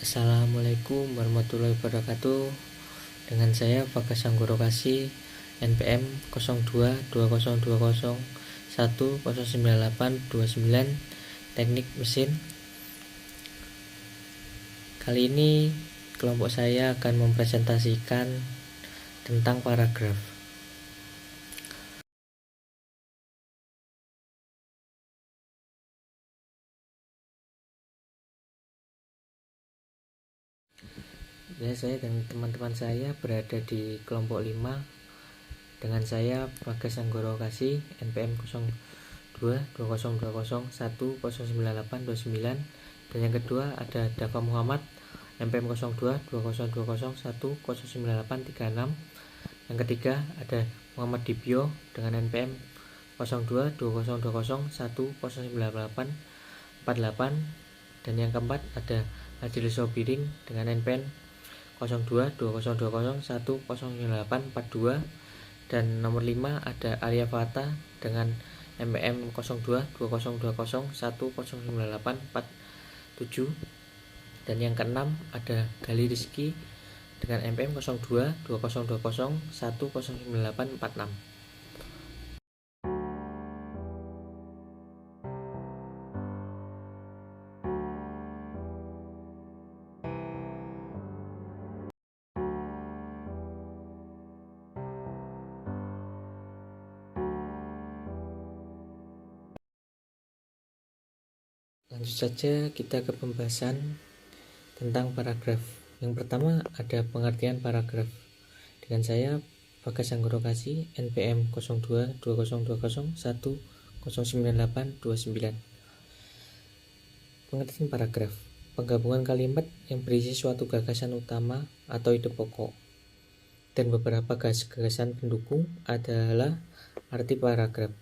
Assalamualaikum warahmatullahi wabarakatuh. Dengan saya Bagas Anggoro Kasih, NPM 022020109829, Teknik Mesin. Kali ini kelompok saya akan mempresentasikan tentang paragraf. Ya, saya dan teman-teman saya berada di kelompok 5. Dengan saya Bagas Anggoro Kasih, NPM 022020109829, dan yang kedua ada Dafa Muhammad, NPM 022020109836. Yang ketiga ada Muhammad Dibyo dengan NPM 022020109848, dan yang keempat ada Adil Sobiring dengan NPM 022020109842, dan nomor 5 ada Arya Fata dengan NPM 022020109847, dan yang keenam ada Gali Rizky dengan NPM 022020109846. Lanjut saja kita ke pembahasan tentang paragraf. Yang pertama ada pengertian paragraf. Dengan saya Bagas Anggoro Kasih, NPM 022020109829. Pengertian paragraf: penggabungan kalimat yang berisi suatu gagasan utama atau ide pokok dan beberapa gagasan pendukung adalah arti paragraf.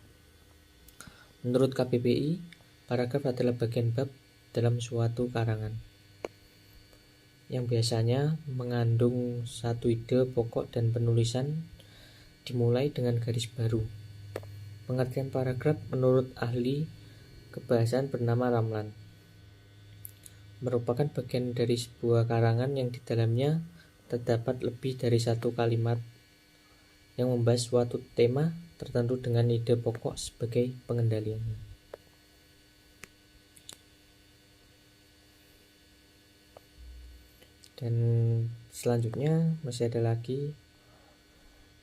Menurut KBBI, paragraf adalah bagian bab dalam suatu karangan yang biasanya mengandung satu ide pokok dan penulisan dimulai dengan garis baru. Pengertian paragraf menurut ahli kebahasaan bernama Ramlan merupakan bagian dari sebuah karangan yang di dalamnya terdapat lebih dari satu kalimat yang membahas suatu tema tertentu dengan ide pokok sebagai pengendaliannya. Dan selanjutnya masih ada lagi.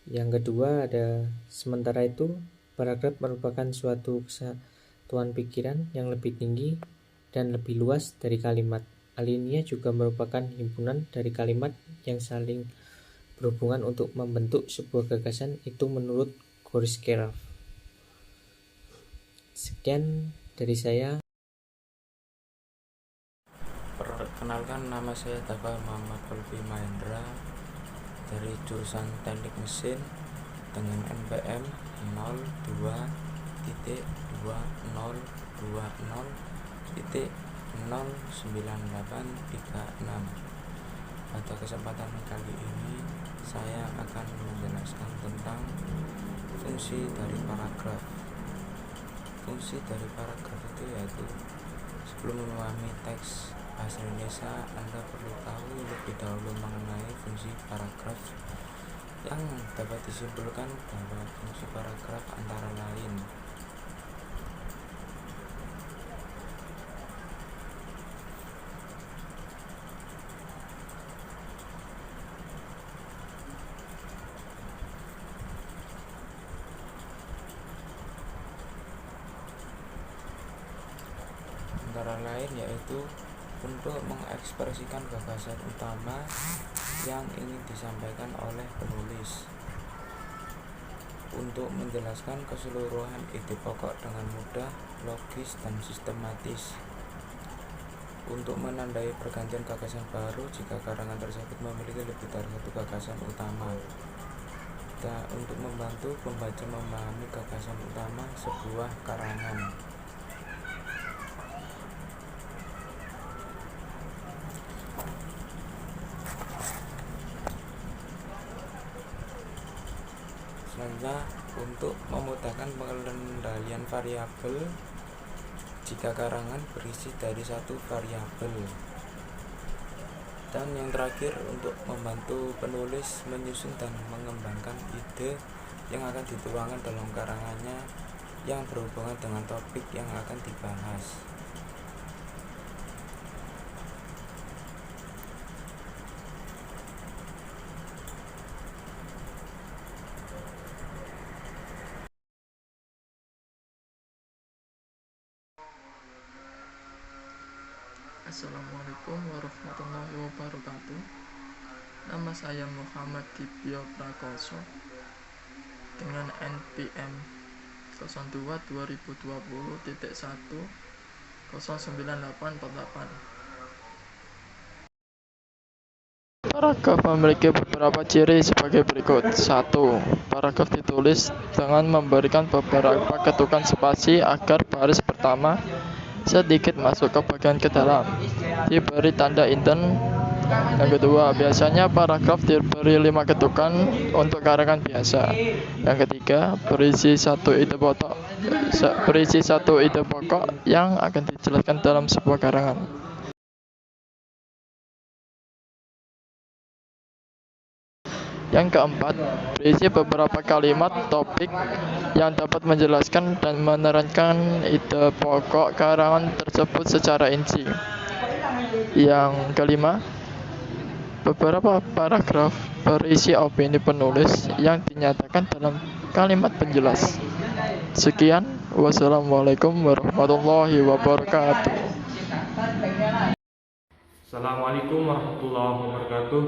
Yang kedua ada sementara itu, paragraf merupakan suatu kesatuan pikiran yang lebih tinggi dan lebih luas dari kalimat. Alinea juga merupakan himpunan dari kalimat yang saling berhubungan untuk membentuk sebuah gagasan, itu menurut Goriskerov. Sekian dari saya. Perkenalkan, nama saya Dafa Muhammad Kulfi Mahendra dari jurusan Teknik Mesin dengan NPM 02.20.09836. Pada kesempatan kali ini saya akan menjelaskan tentang fungsi dari paragraf. Fungsi dari paragraf itu yaitu, sebelum memahami teks bahasa Indonesia, Anda perlu tahu lebih dahulu mengenai fungsi paragraf, yang dapat disimpulkan bahwa fungsi paragraf antara lain yaitu untuk mengekspresikan gagasan utama yang ingin disampaikan oleh penulis, untuk menjelaskan keseluruhan ide pokok dengan mudah, logis, dan sistematis, untuk menandai pergantian gagasan baru jika karangan tersebut memiliki lebih dari satu gagasan utama, dan untuk membantu pembaca memahami gagasan utama sebuah karangan. Selanjutnya, untuk memudahkan pengendalian variabel jika karangan berisi dari satu variabel. Dan yang terakhir, untuk membantu penulis menyusun dan mengembangkan ide yang akan dituangkan dalam karangannya yang berhubungan dengan topik yang akan dibahas. Assalamualaikum warahmatullahi wabarakatuh. Nama saya Muhammad Dibyo Prakoso dengan NPM 02 2020.1 Paragraf memiliki beberapa ciri sebagai berikut. 1. Paragraf ditulis dengan memberikan beberapa ketukan spasi agar baris pertama sedikit masuk ke bagian ke dalam, diberi tanda inten. Yang kedua, biasanya paragraf diberi 5 ketukan untuk karangan biasa. Yang ketiga, berisi satu ide pokok yang akan dijelaskan dalam sebuah karangan. Yang keempat, berisi beberapa kalimat topik yang dapat menjelaskan dan menerangkan ide pokok karangan tersebut secara rinci. Yang kelima, beberapa paragraf berisi opini penulis yang dinyatakan dalam kalimat penjelas. Sekian, wassalamualaikum warahmatullahi wabarakatuh. Assalamualaikum warahmatullahi wabarakatuh.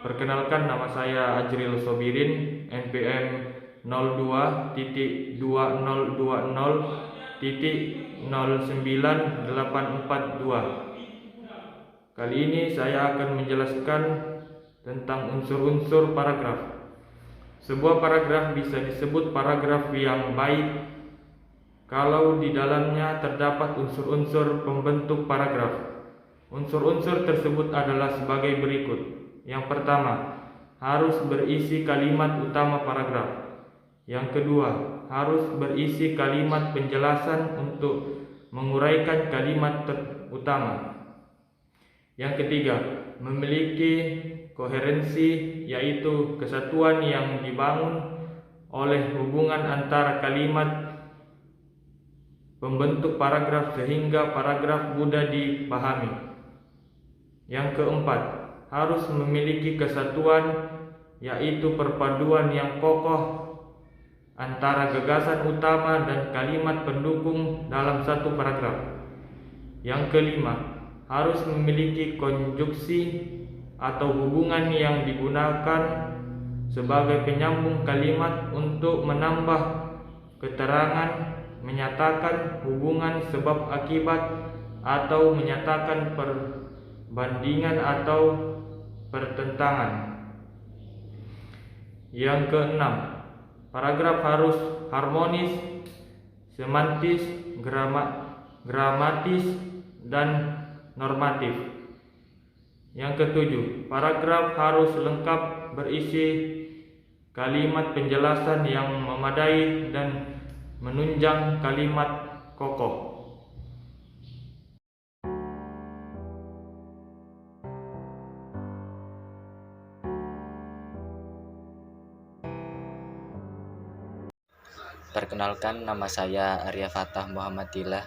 Perkenalkan, nama saya Ajril Sobirin, NPM 02.20.09842. Kali ini saya akan menjelaskan tentang unsur-unsur paragraf. Sebuah paragraf bisa disebut paragraf yang baik kalau di dalamnya terdapat unsur-unsur pembentuk paragraf. Unsur-unsur tersebut adalah sebagai berikut. Yang pertama, harus berisi kalimat utama paragraf. Yang kedua, harus berisi kalimat penjelasan untuk menguraikan kalimat utama. Yang ketiga, memiliki koherensi, yaitu kesatuan yang dibangun oleh hubungan antara kalimat pembentuk paragraf sehingga paragraf mudah dipahami. Yang keempat, harus memiliki kesatuan, yaitu perpaduan yang kokoh antara gagasan utama dan kalimat pendukung dalam satu paragraf. Yang kelima, harus memiliki konjuksi atau hubungan yang digunakan sebagai penyambung kalimat untuk menambah keterangan, menyatakan hubungan sebab akibat, atau menyatakan perbandingan atau pertentangan. Yang keenam, paragraf harus harmonis, semantis, gramatis, dan normatif. Yang ketujuh, paragraf harus lengkap berisi kalimat penjelasan yang memadai dan menunjang kalimat kokoh. Perkenalkan, nama saya Arya Fatah Muhammadillah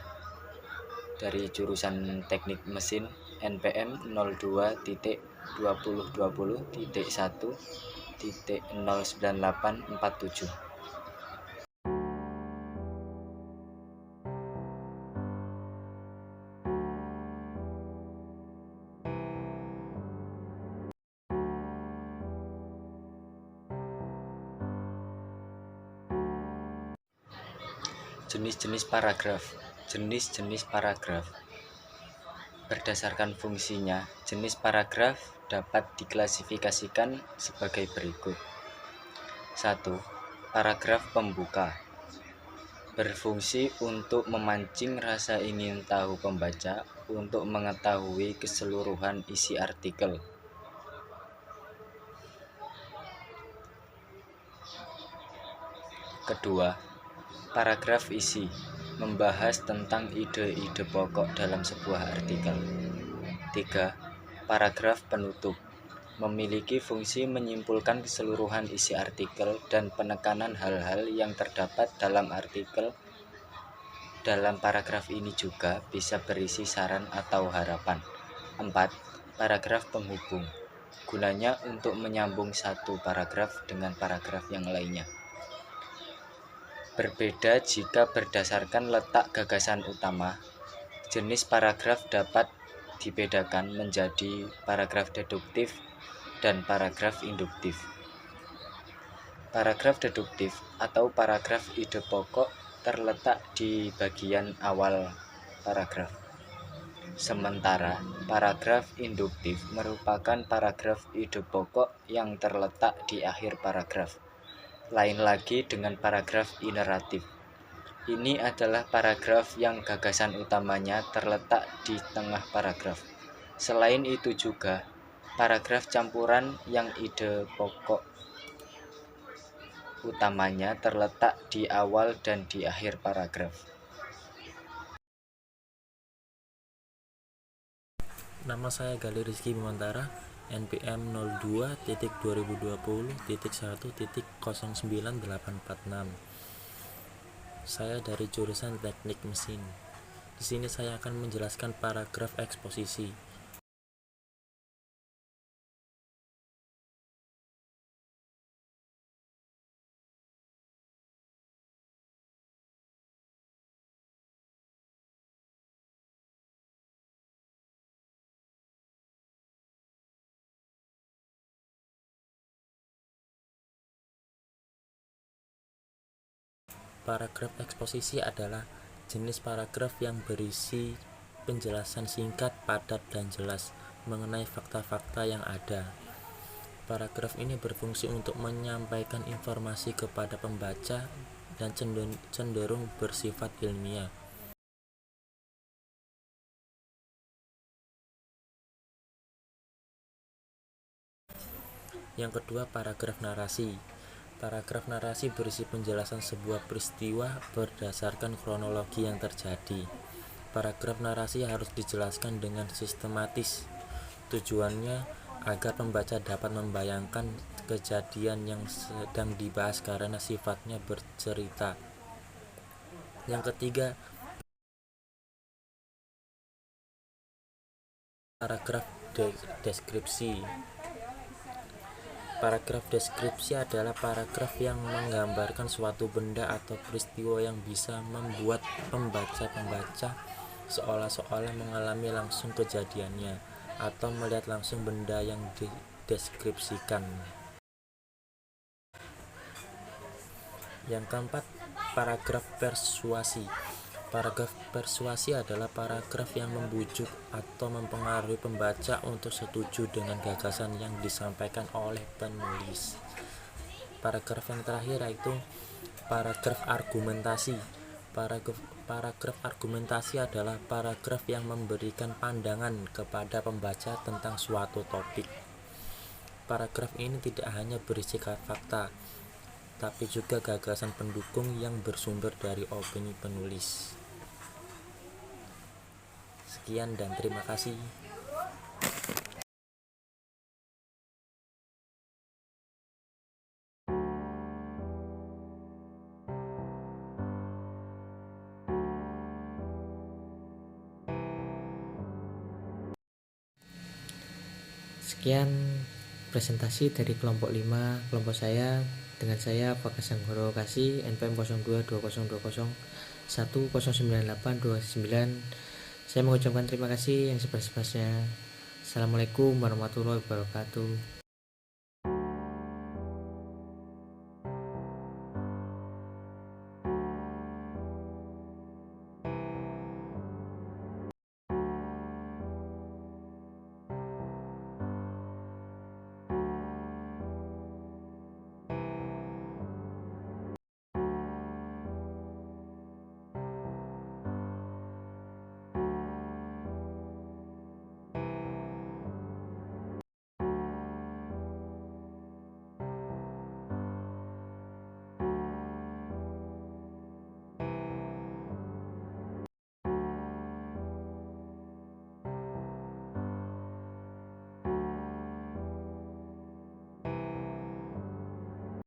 dari jurusan Teknik Mesin, NPM 02.20.1.09847. Jenis-jenis paragraf. Jenis-jenis paragraf berdasarkan fungsinya. Jenis paragraf dapat diklasifikasikan sebagai berikut. 1. Paragraf pembuka. Berfungsi untuk memancing rasa ingin tahu pembaca untuk mengetahui keseluruhan isi artikel. Kedua, paragraf isi, membahas tentang ide-ide pokok dalam sebuah artikel. 3. Paragraf penutup memiliki fungsi menyimpulkan keseluruhan isi artikel dan penekanan hal-hal yang terdapat dalam artikel. Dalam paragraf ini juga bisa berisi saran atau harapan. 4. Paragraf penghubung. Gunanya untuk menyambung satu paragraf dengan paragraf yang lainnya. Berbeda jika berdasarkan letak gagasan utama. Jenis paragraf dapat dibedakan menjadi paragraf deduktif dan paragraf induktif. Paragraf deduktif atau paragraf ide pokok terletak di bagian awal paragraf. Sementara paragraf induktif merupakan paragraf ide pokok yang terletak di akhir paragraf. Lain lagi dengan paragraf ineratif. Ini adalah paragraf yang gagasan utamanya terletak di tengah paragraf. Selain itu juga, paragraf campuran yang ide pokok utamanya terletak di awal dan di akhir paragraf. Nama saya Gali Rizky Bimantara, NPM 02.2020.1.09846. Saya dari jurusan Teknik Mesin. Di sini saya akan menjelaskan paragraf eksposisi. Paragraf eksposisi adalah jenis paragraf yang berisi penjelasan singkat, padat, dan jelas mengenai fakta-fakta yang ada. Paragraf ini berfungsi untuk menyampaikan informasi kepada pembaca dan cenderung bersifat ilmiah. Yang kedua, paragraf narasi. Paragraf narasi berisi penjelasan sebuah peristiwa berdasarkan kronologi yang terjadi. Paragraf narasi harus dijelaskan dengan sistematis. Tujuannya agar pembaca dapat membayangkan kejadian yang sedang dibahas karena sifatnya bercerita. Yang ketiga, paragraf deskripsi. Paragraf deskripsi adalah paragraf yang menggambarkan suatu benda atau peristiwa yang bisa membuat pembaca seolah-olah mengalami langsung kejadiannya atau melihat langsung benda yang dideskripsikan. Yang keempat, paragraf persuasi. Paragraf persuasi adalah paragraf yang membujuk atau mempengaruhi pembaca untuk setuju dengan gagasan yang disampaikan oleh penulis. Paragraf yang terakhir yaitu paragraf argumentasi. Paragraf argumentasi adalah paragraf yang memberikan pandangan kepada pembaca tentang suatu topik. Paragraf ini tidak hanya berisi fakta, tapi juga gagasan pendukung yang bersumber dari opini penulis. Sekian dan terima kasih. Sekian presentasi dari kelompok 5 kelompok saya dengan saya Pak Sanggoro Kasih NPM 022001098299. Saya mengucapkan terima kasih yang sebesar-besarnya. Assalamualaikum warahmatullahi wabarakatuh.